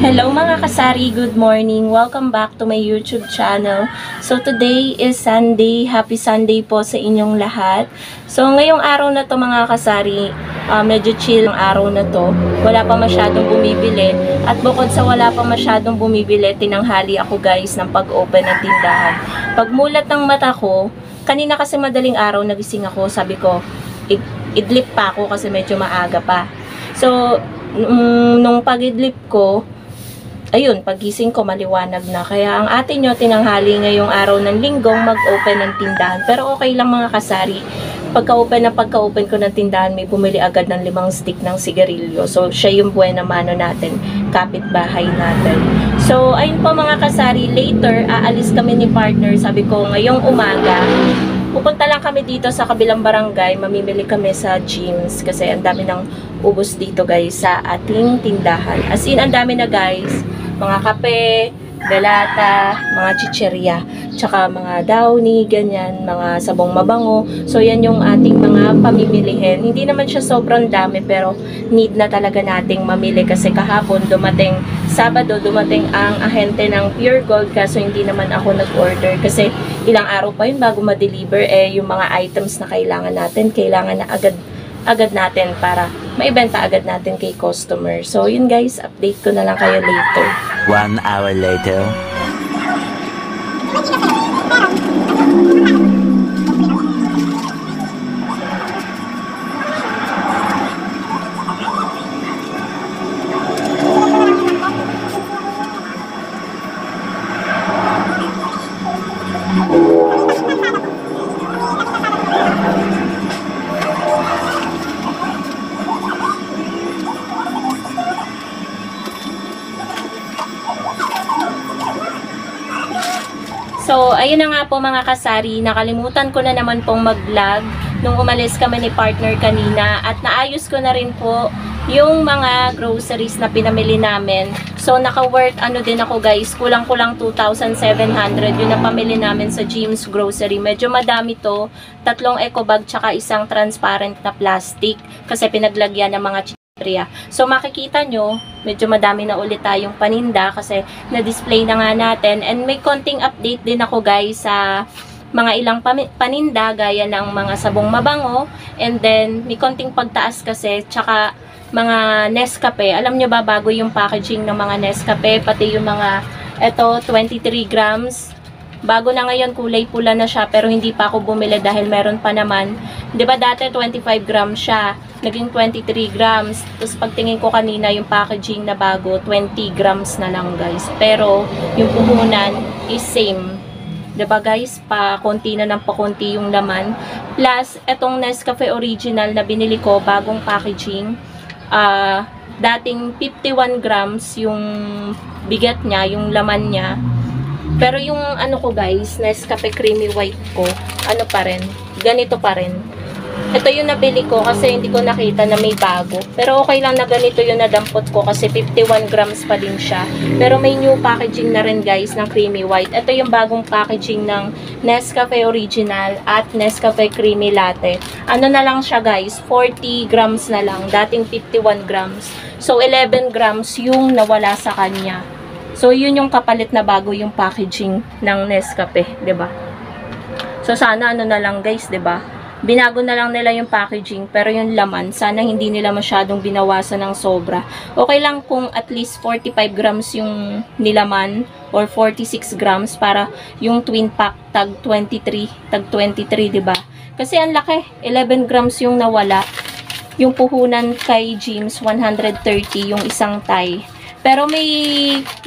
Hello mga kasari, good morning. Welcome back to my YouTube channel. So today is Sunday. Happy Sunday po sa inyong lahat. So ngayong araw na to mga kasari, medyo chill ang araw na to. Wala pa masyadong bumibili. At bukod sa wala pa masyadong bumibili, tinanghali ako guys ng pag-open ng tindahan. Pagmulat ng mata ko, kanina kasi madaling araw nagising ako, sabi ko, idlip pa ako kasi medyo maaga pa. So nung pag-idlip ko, ayun, pagising ko maliwanag na. Kaya ang atin nyo tinanghali ngayong araw ng linggong mag-open ng tindahan. Pero okay lang mga kasari. Pagka-open ko ng tindahan, may bumili agad ng 5 stick ng sigarilyo. So, siya yung buena mano natin. Kapitbahay natin. So, ayun po mga kasari. Later, aalis kami ni partner. Sabi ko, ngayong umaga, pupunta lang kami dito sa kabilang barangay. Mamimili kami sa gyms. Kasi ang dami ng ubos dito guys sa ating tindahan. As in, ang dami na guys. Mga kape, delata, mga chicherya, tsaka mga downy, ganyan, mga sabong mabango. So, yan yung ating mga pamimilihin. Hindi naman siya sobrang dami, pero need na talaga nating mamili kasi kahapon dumating, Sabado, dumating ang ahente ng Pure Gold kaso hindi naman ako nag-order kasi ilang araw pa yun bago ma-deliver. Yung mga items na kailangan natin, kailangan na agad natin para maibenta agad natin kay customer. So, yun guys, update ko na lang kayo later. 1 hour later. So, ayun na nga po mga kasari, nakalimutan ko na naman pong mag-vlog nung umalis kami ni partner kanina at naayos ko na rin po yung mga groceries na pinamili namin. So, naka-worth ano din ako guys, kulang-kulang 2,700 yung napamili namin sa Jim's Grocery. Medyo madami to, 3 eco bag tsaka isang transparent na plastic kasi pinaglagyan ng mga so makikita nyo, medyo madami na ulit tayong paninda kasi na-display na nga natin. And may konting update din ako guys sa mga ilang paninda gaya ng mga sabong mabango. And then may konting pagtaas kasi tsaka mga Nescafe. Alam nyo ba bago yung packaging ng mga Nescafe, pati yung mga eto 23 grams. Bago na ngayon, kulay pula na siya pero hindi pa ako bumili dahil meron pa naman. 'Di ba dati 25 grams siya, naging 23 grams. Tapos pagtingin ko kanina yung packaging na bago, 20 grams na lang guys. Pero yung puhunan is same. 'Di ba guys? Pa konti na ng pakunti yung laman. Plus etong Nescafe original na binili ko, bagong packaging. Dating 51 grams yung bigat niya, yung laman niya. Pero yung ano ko guys, Nescafe Creamy White ko, ano pa rin, ganito pa rin. Ito yung nabili ko kasi hindi ko nakita na may bago. Pero okay lang na ganito yung nadampot ko kasi 51 grams pa din siya. Pero may new packaging na rin guys ng Creamy White. Ito yung bagong packaging ng Nescafe Original at Nescafe Creamy Latte. Ano na lang siya guys, 40 grams na lang, dating 51 grams. So 11 grams yung nawala sa kanya. So, yun yung kapalit na bago yung packaging ng Nescafe, 'di ba? So, sana ano na lang guys, 'di ba? Binago na lang nila yung packaging, pero yung laman, sana hindi nila masyadong binawasan ng sobra. Okay lang kung at least 45 grams yung nilaman or 46 grams para yung twin pack tag 23, 'di ba? Kasi ang laki, 11 grams yung nawala. Yung puhunan kay Jim's 130 yung isang tie. Pero may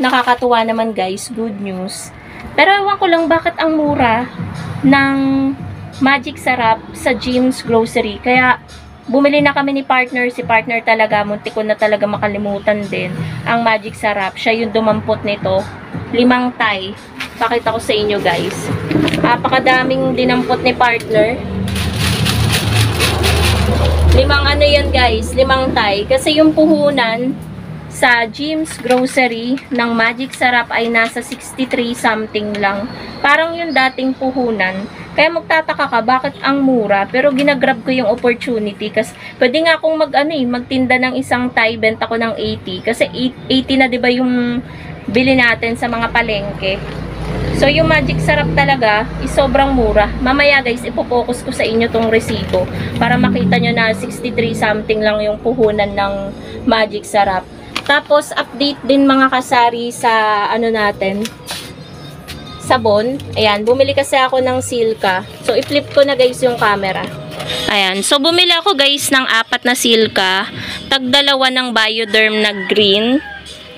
nakakatuwa naman guys, good news. Pero ewan ko lang bakit ang mura ng Magic Sarap sa Jim's Grocery. Kaya bumili na kami ni partner. Si partner talaga, muntik ko na talaga makalimutan din. Ang Magic Sarap, siya yung dumampot nito. 5 tie. Pakita ko sa inyo guys. Napakadaming dinampot ni partner. 5 ano yan guys, 5 tie. Kasi yung puhunan sa Jim's Grocery ng Magic Sarap ay nasa 63 something lang. Parang yung dating puhunan Kaya magtataka ka, bakit ang mura? Pero ginagrab ko yung opportunity kasi pwede nga akong magtinda ng isang Thai, benta ko ng 80. Kasi 80 na 'di ba yung bili natin sa mga palengke. So yung Magic Sarap talaga is sobrang mura. Mamaya guys, ipo-focus ko sa inyo tong resibo para makita nyo na 63 something lang yung puhunan ng Magic Sarap. Tapos update din mga kasari sa ano natin, sabon. Ayan, bumili kasi ako ng Silka. So, i-flip ko na guys yung camera. Ayan, so bumili ako guys ng 4 na Silka. Tag-2 ng Bioderm na green.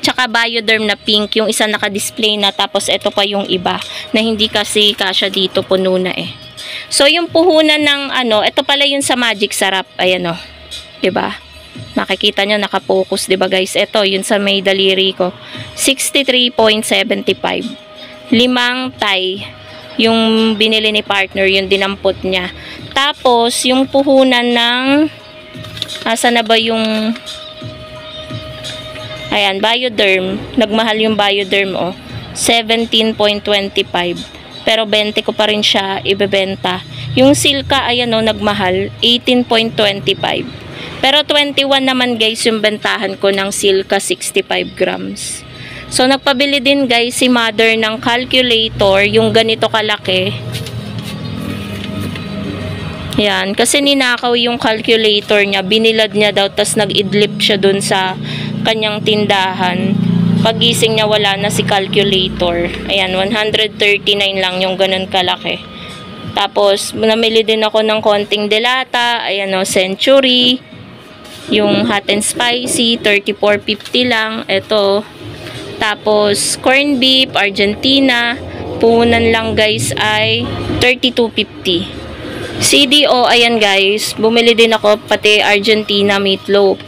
Tsaka Bioderm na pink. Yung isa naka-display na. Tapos ito pa yung iba. Na hindi kasi kasya dito, puno na eh. So, yung puhunan ng ano, ito pala yung sa Magic Sarap. Ayan o. Diba? Makikita nyo, nakapokus. Diba guys? Ito, yun sa may daliri ko. 63.75. 5 Thai yung binili ni partner, yung dinampot niya. Tapos yung puhunan ng asa na ba yung ayan, Bioderm, nagmahal yung Bioderm 17.25, pero 20 ko pa rin siya ibebenta. Yung Silka ayan nagmahal 18.25, pero 21 naman guys yung bentahan ko ng Silka 65 grams. So, nagpabili din guys si mother ng calculator, yung ganito kalaki. Yan, kasi ninakaw yung calculator niya, binilad niya daw, tas nag-idlip siya dun sa kanyang tindahan. Pagising niya, wala na si calculator. Ayan, 139 lang yung ganun kalaki. Tapos, namili din ako ng konting delata, ayan Century, yung hot and spicy, 34.50 lang, eto. Tapos, corned beef, Argentina, puhunan lang guys ay 32.50. CDO, ayan guys, bumili din ako pati Argentina meatloaf.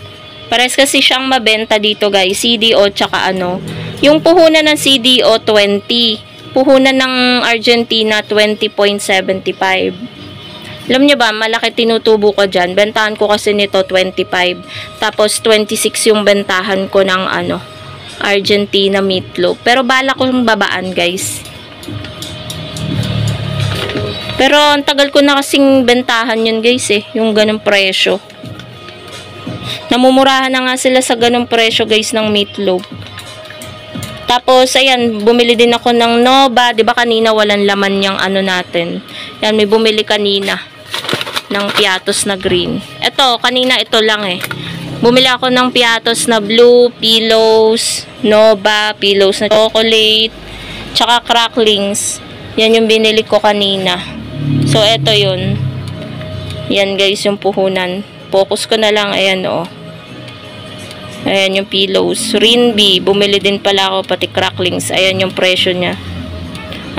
Pares kasi siyang mabenta dito guys, CDO tsaka ano. Yung puhunan ng CDO, 20. Puhunan ng Argentina, 20.75. Alam nyo ba, malaki tinutubo ko dyan. Bentahan ko kasi nito, 25. Tapos, 26 yung bentahan ko ng ano, Argentina meatloaf. Pero bala kong babaan guys. Pero ang tagal ko na kasing bentahan yun guys yung ganong presyo. Namumurahan na nga sila sa ganong presyo guys ng meatloaf. Tapos ayan, bumili din ako ng Nova. Diba kanina walang laman yung ano natin. Yan, may bumili kanina ng piatos na green. Ito, kanina ito lang Bumili ako ng piatos na blue, pillows, Nova, pillows na chocolate, tsaka cracklings. Yan yung binili ko kanina. So, eto yun. Yan guys, yung puhunan. Focus ko na lang, ayan Ayan yung pillows. Rinby, bumili din pala ako, pati cracklings. Ayan yung presyo niya.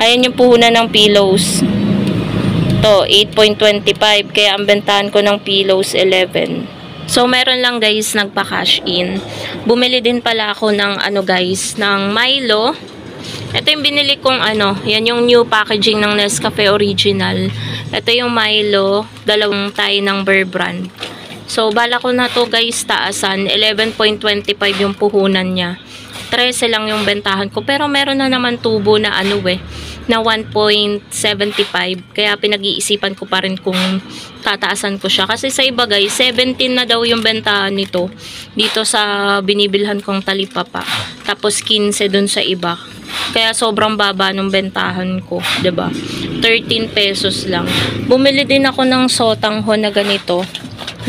Ayan yung puhunan ng pillows. To 8.25, kaya ang bentahan ko ng pillows 11. So, meron lang guys, nagpa-cash in. Bumili din pala ako ng ano guys, ng Milo. Ito yung binili kong ano, yan yung new packaging ng Nescafe Original. Ito yung Milo, 2 tayo ng Bear Brand. So, bala ko na to guys, taasan. 11.25 yung puhunan niya. 13 lang yung bentahan ko. Pero meron na naman tubo na ano na 1.75. Kaya pinag-iisipan ko pa rin kung tataasan ko siya. Kasi sa iba guys, 17 na daw yung bentahan nito. Dito sa binibilhan kong talipapa. Tapos 15 dun sa iba. Kaya sobrang baba nung bentahan ko. 'Di ba? 13 pesos lang. Bumili din ako ng sotanghon na ganito.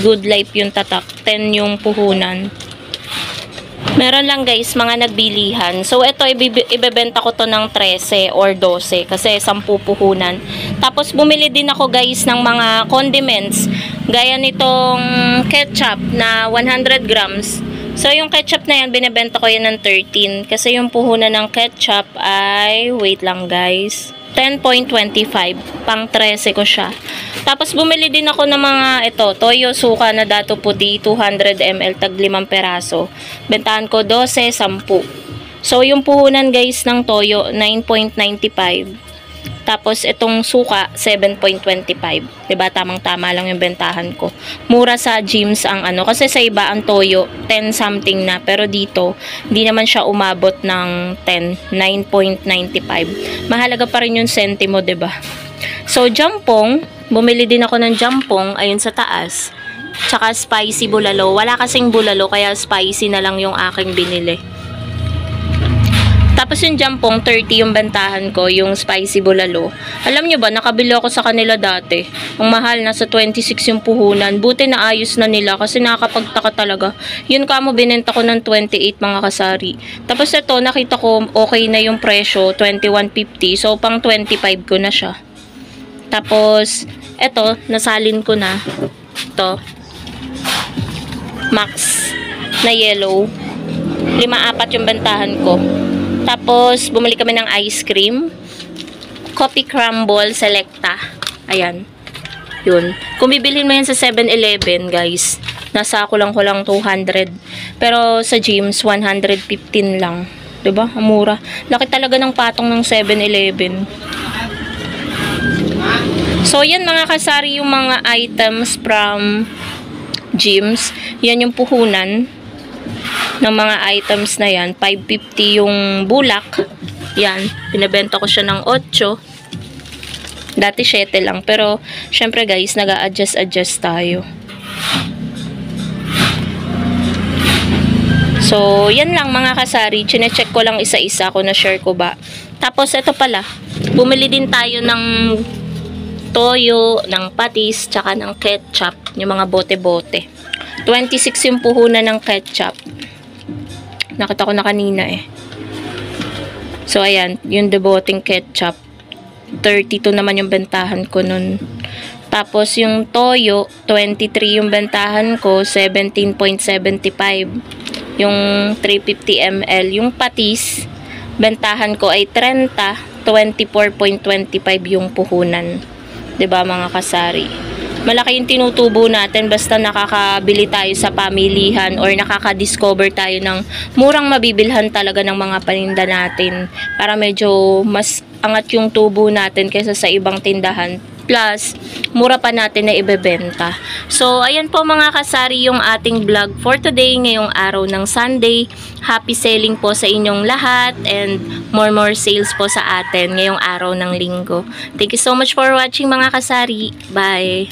Good Life yung tatak. 10 yung puhunan. Meron lang guys, mga nagbilihan. So, ito, ibebenta ko to ng 13 or 12 kasi 10 puhunan. Tapos, bumili din ako guys ng mga condiments. Gaya nitong ketchup na 100 grams. So, yung ketchup na yan, binibenta ko yan ng 13. Kasi yung puhunan ng ketchup ay, wait lang guys, 10.25. Pang 13 ko siya. Tapos, bumili din ako ng mga, toyo suka na dato puti, 200 ml, tag 5 peraso. Bentahan ko 12, 10. So, yung puhunan guys ng toyo, 9.95. Tapos, itong suka, 7.25. Diba? Tamang-tama lang yung bentahan ko. Mura sa gyms ang ano. Kasi sa iba, ang toyo, 10 something na. Pero dito, hindi naman siya umabot ng 10. 9.95. Mahalaga pa rin yung sentimo, diba? So, jampong. Bumili din ako ng jampong. Ayun sa taas. Tsaka spicy bulalo. Wala kasing bulalo, kaya spicy na lang yung aking binili. Tapos yung jampong, 30 yung bentahan ko, yung spicy bulalo. Alam nyo ba, nakabili ako sa kanila dati. Ang mahal, nasa 26 yung puhunan. Buti na ayos na nila kasi nakakapagtaka talaga. Yun kamo, binenta ko ng 28 mga kasari. Tapos ito, nakita ko okay na yung presyo, 21.50. So, pang 25 ko na siya. Tapos, ito, nasalin ko na. Ito. Max na yellow. 5-4 yung bentahan ko. Tapos, bumili kami ng ice cream. Coffee Crumble Selecta. Ayan. Yun. Kung bibilhin mo yan sa 7-Eleven, guys, nasa ko lang 200. Pero sa gyms, 115 lang. Diba? Ang mura. Laki talaga ng patong ng 7-Eleven. So, yan mga kasari yung mga items from gyms. Yan yung puhunan ng mga items na yan. 550 yung bulak. Yan. Pinabenta ko siya ng 8. Dati 7 lang. Pero, syempre guys, nag-a-adjust tayo. So, yan lang mga kasari. Chine-check ko lang isa-isa kung na-share ko ba. Tapos, ito pala. Bumili din tayo ng toyo, ng patis, tsaka ng ketchup. Yung mga bote-bote. 26 yung puhunan ng ketchup. Nakita ko na kanina eh. So, ayan. Yung deboting ketchup. 32 naman yung bentahan ko nun. Tapos, yung toyo, 23 yung bentahan ko. 17.75. Yung 350 ml. Yung patis, bentahan ko ay 30. 24.25 yung puhunan. 'Di ba mga kasari? Malaki yung tinutubo natin basta nakakabili tayo sa pamilihan or nakaka-discover tayo ng murang mabibilhan talaga ng mga paninda natin para medyo mas angat yung tubo natin kaysa sa ibang tindahan. Plus, mura pa natin na ibebenta. So, ayan po mga kasari yung ating vlog for today ngayong araw ng Sunday. Happy selling po sa inyong lahat and more sales po sa atin ngayong araw ng Linggo. Thank you so much for watching mga kasari. Bye!